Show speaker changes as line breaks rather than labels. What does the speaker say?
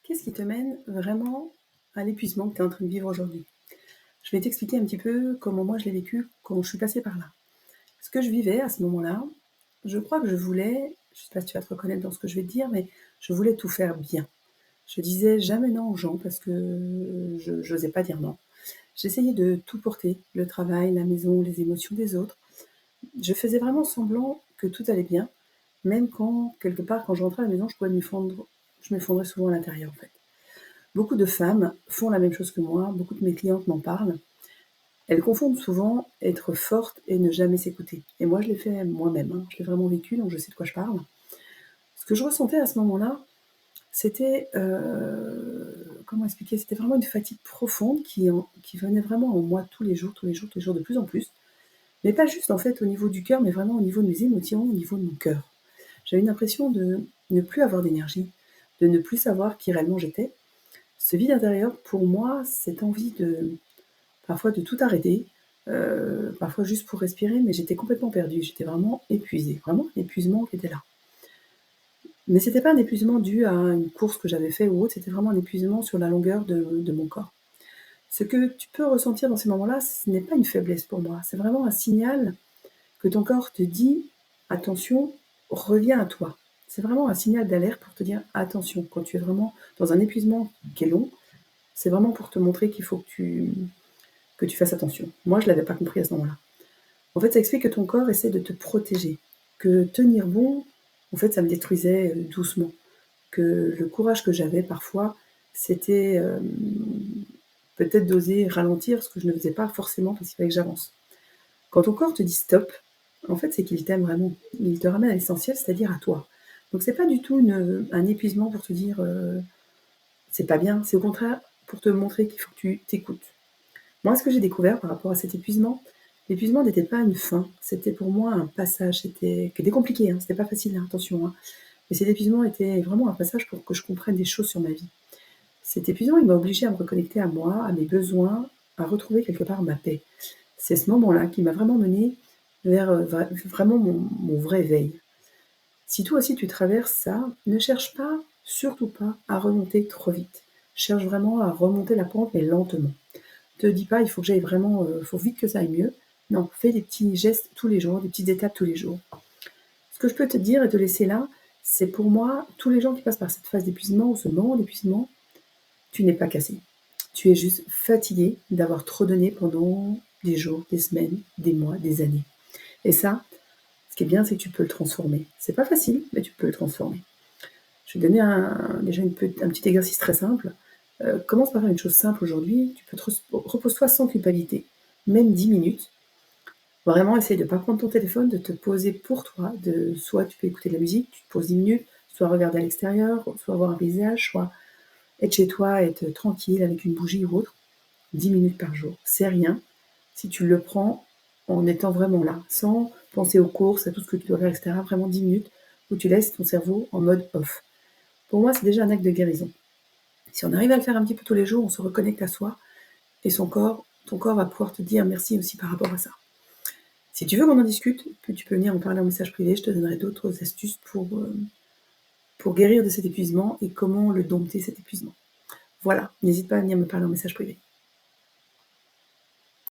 Qu'est-ce qui te mène vraiment à l'épuisement que tu es en train de vivre aujourd'hui? Je vais t'expliquer un petit peu comment moi je l'ai vécu quand je suis passée par là. Ce que je vivais à ce moment-là, je crois que je voulais, je sais pas si tu vas te reconnaître dans ce que je vais te dire, mais je voulais tout faire bien. Je disais jamais non aux gens parce que je j'osais pas dire non. J'essayais de tout porter, le travail, la maison, les émotions des autres. Je faisais vraiment semblant que tout allait bien, même quand, quelque part, quand je rentrais à la maison, je m'effondrais souvent à l'intérieur, en fait. Beaucoup de femmes font la même chose que moi, beaucoup de mes clientes m'en parlent. Elles confondent souvent être forte et ne jamais s'écouter. Et moi, je l'ai fait moi-même, hein. Je l'ai vraiment vécu, donc je sais de quoi je parle. Ce que je ressentais à ce moment-là, c'était, comment expliquer? C'était vraiment une fatigue profonde qui venait vraiment en moi tous les jours, tous les jours, tous les jours, de plus en plus. Mais pas juste en fait au niveau du cœur, mais vraiment au niveau de mes émotions, au niveau de mon cœur. J'avais une impression de ne plus avoir d'énergie, de ne plus savoir qui réellement j'étais. Ce vide intérieur, pour moi, cette envie de parfois de tout arrêter, parfois juste pour respirer, mais j'étais complètement perdue. J'étais vraiment épuisée, vraiment un épuisement qui était là. Mais c'était pas un épuisement dû à une course que j'avais fait ou autre, c'était vraiment un épuisement sur la longueur de mon corps. Ce que tu peux ressentir dans ces moments-là, ce n'est pas une faiblesse pour moi, c'est vraiment un signal que ton corps te dit: «Attention, reviens à toi». C'est vraiment un signal d'alerte pour te dire: «Attention», quand tu es vraiment dans un épuisement qui est long, c'est vraiment pour te montrer qu'il faut que tu fasses attention. Moi, je l'avais pas compris à ce moment-là. En fait, ça explique que ton corps essaie de te protéger, que tenir bon, en fait, ça me détruisait, doucement, que le courage que j'avais parfois, c'était, peut-être d'oser ralentir, ce que je ne faisais pas forcément parce qu'il fallait que j'avance. Quand ton corps te dit stop, en fait, c'est qu'il t'aime vraiment. Il te ramène à l'essentiel, c'est-à-dire à toi. Donc c'est pas du tout un épuisement pour te dire, c'est pas bien, c'est au contraire pour te montrer qu'il faut que tu t'écoutes. Moi, ce que j'ai découvert par rapport à cet épuisement, l'épuisement n'était pas une fin, c'était pour moi un passage, qui était compliqué, hein, c'était pas facile, hein, attention, hein. Mais cet épuisement était vraiment un passage pour que je comprenne des choses sur ma vie. Cet épuisement, il m'a obligée à me reconnecter à moi, à mes besoins, à retrouver quelque part ma paix. C'est ce moment-là qui m'a vraiment menée vers, vraiment mon vrai éveil. Si toi aussi tu traverses ça, ne cherche pas, surtout pas, à remonter trop vite. Cherche vraiment à remonter la pente, mais lentement. Te dis pas: «Il faut que j'aille vraiment, faut vite que ça aille mieux». Non, fais des petits gestes tous les jours, des petites étapes tous les jours. Ce que je peux te dire et te laisser là, c'est pour moi, tous les gens qui passent par cette phase d'épuisement ou ce moment d'épuisement, tu n'es pas cassé. Tu es juste fatigué d'avoir trop donné pendant des jours, des semaines, des mois, des années. Et ça, ce qui est bien, c'est que tu peux le transformer. C'est pas facile, mais tu peux le transformer. Je vais te donner déjà un petit exercice très simple. Commence par faire une chose simple aujourd'hui. Tu peux repose-toi sans culpabilité, même 10 minutes. Vraiment, essaye de ne pas prendre ton téléphone, de te poser pour toi. Soit tu peux écouter de la musique, tu te poses 10 minutes, soit regarder à l'extérieur, soit voir un paysage, soit être chez toi, être tranquille avec une bougie ou autre. 10 minutes par jour, c'est rien si tu le prends en étant vraiment là, sans penser aux courses, à tout ce que tu dois faire, et cetera. Vraiment 10 minutes où tu laisses ton cerveau en mode off. Pour moi, c'est déjà un acte de guérison. Si on arrive à le faire un petit peu tous les jours, on se reconnecte à soi et ton corps va pouvoir te dire merci aussi par rapport à ça. Si tu veux qu'on en discute, tu peux venir en parler en message privé, je te donnerai d'autres astuces pour guérir de cet épuisement et comment le dompter cet épuisement. Voilà, n'hésite pas à venir me parler en message privé.